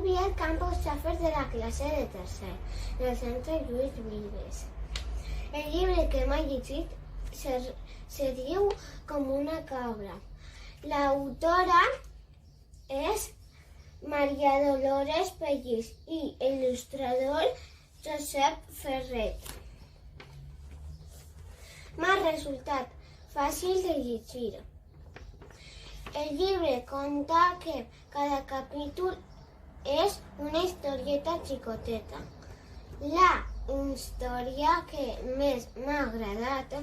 enviat Campos Chafers de la classe de tercer, del centre Lluís Vives. El llibre que m'ha llegit se diu Com una cabra. L'autora és Maria Dolores Pellís i il·lustrador Josep Ferret. M'ha resultat fàcil de llegir. El llibre conta que cada capítol és una historieta xicoteta. La història que més m'ha agradat,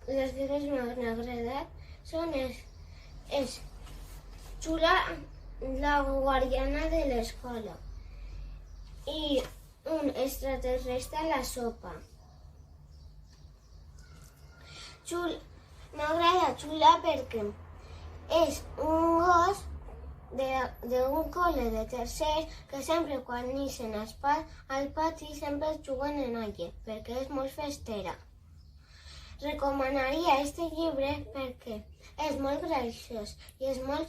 les que més m'han agradat són és Xula, la guardiana de l'escola, i un extraterrestre a la sopa. M'agrada Xula perquè és un gos d'un col·le de tercers que sempre quan neixen al pati sempre juguen en aigua perquè és molt festera. Recomanaria este llibre perquè és molt graciós i és molt